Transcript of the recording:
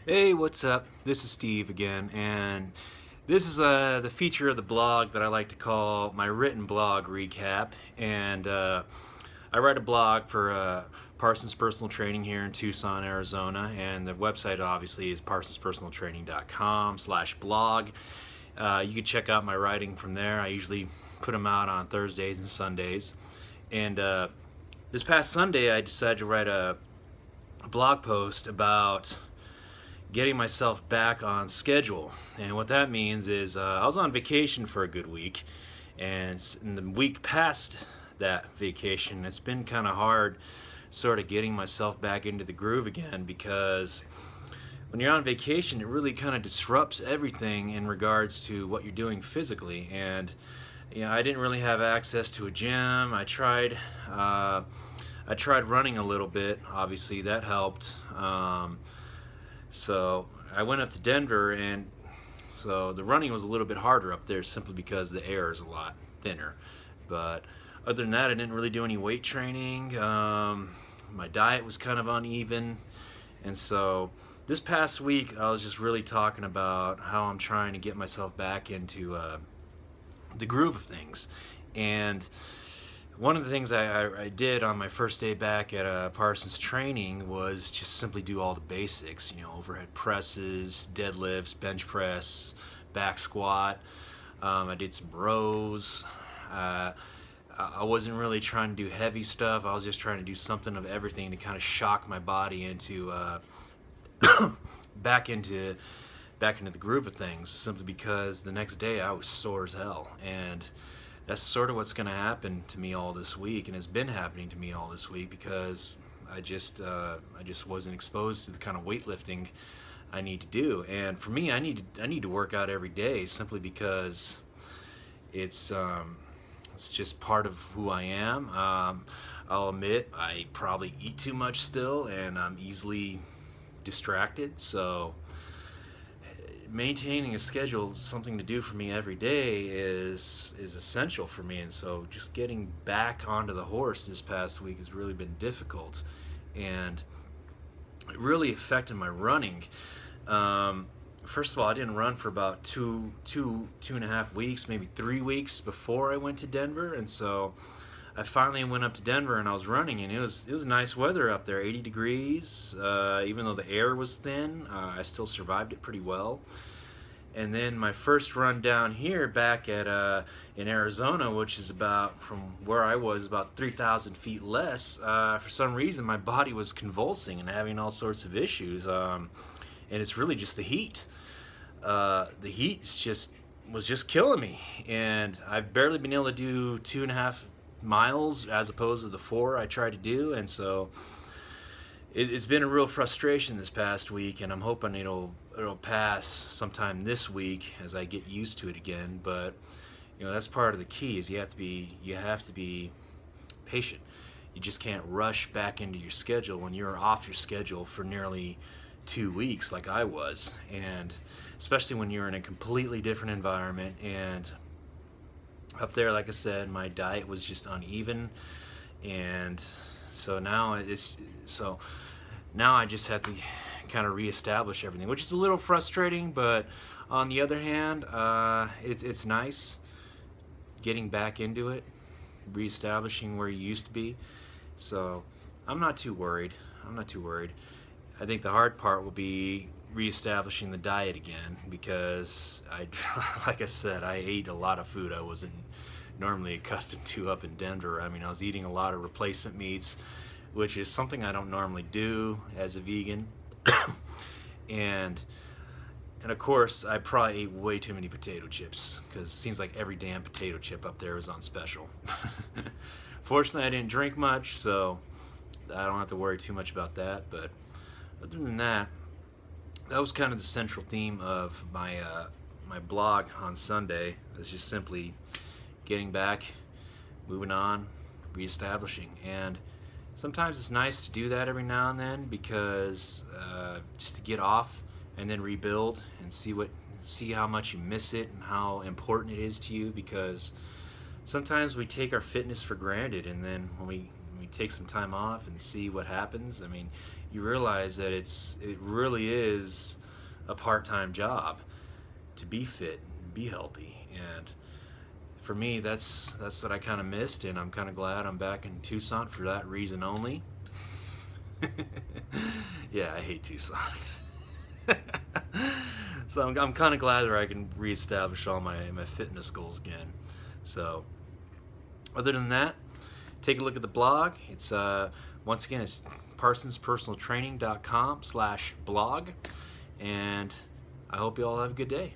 Hey, what's up? This is Steve again, and this is the feature of the blog that I like to call my written blog recap. And I write a blog for Parsons Personal Training here in Tucson, Arizona, and the website obviously is parsonspersonaltraining.com/blog. You can check out my writing from there. I usually put them out on Thursdays and Sundays. And this past Sunday, I decided to write a blog post about getting myself back on schedule. And what that means is I was on vacation for a good week, and in the week past that vacation, it's been kind of hard sort of getting myself back into the groove again, because when you're on vacation, it really kind of disrupts everything in regards to what you're doing physically. And I didn't really have access to a gym. I tried running a little bit. Obviously, that helped. So I went up to Denver, and so the running was a little bit harder up there simply because the air is a lot thinner. But other than that, I didn't really do any weight training. My diet was kind of uneven. And so this past week, I was just really talking about how I'm trying to get myself back into the groove of things. And one of the things I did on my first day back at Parsons training was just simply do all the basics, overhead presses, deadlifts, bench press, back squat. I did some rows. I wasn't really trying to do heavy stuff. I was just trying to do something of everything to kind of shock my body into back into the groove of things, simply because the next day I was sore as hell. And that's sort of what's going to happen to me all this week, and has been happening to me all this week, because I just wasn't exposed to the kind of weightlifting I need to do. And for me, I need to work out every day, simply because it's just part of who I am. I'll admit I probably eat too much still, and I'm easily distracted. So maintaining a schedule, something to do for me every day, is essential for me. And so just getting back onto the horse this past week has really been difficult, and it really affected my running. First of all, I didn't run for about two and a half weeks, maybe 3 weeks before I went to Denver. And so I finally went up to Denver, and I was running, and it was nice weather up there, 80 degrees. Even though the air was thin, I still survived it pretty well. And then my first run down here back at in Arizona, which is about, from where I was, about 3,000 feet less. For some reason, my body was convulsing and having all sorts of issues, and it's really just the heat. The heat was just killing me, and I've barely been able to do 2.5 miles as opposed to the 4 I tried to do. And so it's been a real frustration this past week, and I'm hoping it'll pass sometime this week as I get used to it again. But that's part of the key, is you have to be patient. You just can't rush back into your schedule when you're off your schedule for nearly 2 weeks like I was, and especially when you're in a completely different environment. And up there, like I said, my diet was just uneven, and so now I just have to kind of reestablish everything, which is a little frustrating. But on the other hand, it's nice getting back into it, reestablishing where you used to be. So I'm not too worried. I think the hard part will be reestablishing the diet again, because like I said, I ate a lot of food I wasn't normally accustomed to up in Denver. I mean, I was eating a lot of replacement meats, which is something I don't normally do as a vegan. and of course, I probably ate way too many potato chips, because it seems like every damn potato chip up there was on special. Fortunately, I didn't drink much, so I don't have to worry too much about that. But other than that, that was kind of the central theme of my blog on Sunday. It's just simply getting back, moving on, reestablishing. And sometimes it's nice to do that every now and then, because just to get off and then rebuild and see how much you miss it and how important it is to you. Because sometimes we take our fitness for granted, and then when we take some time off and see what happens, I mean, you realize that it really is a part-time job to be fit and be healthy. And for me, that's what I kind of missed, and I'm kind of glad I'm back in Tucson for that reason only. Yeah, I hate Tucson. So I'm kind of glad that I can reestablish all my fitness goals again. So other than that, take a look at the blog. It's once again, it's parsonspersonaltraining.com/blog, and I hope you all have a good day.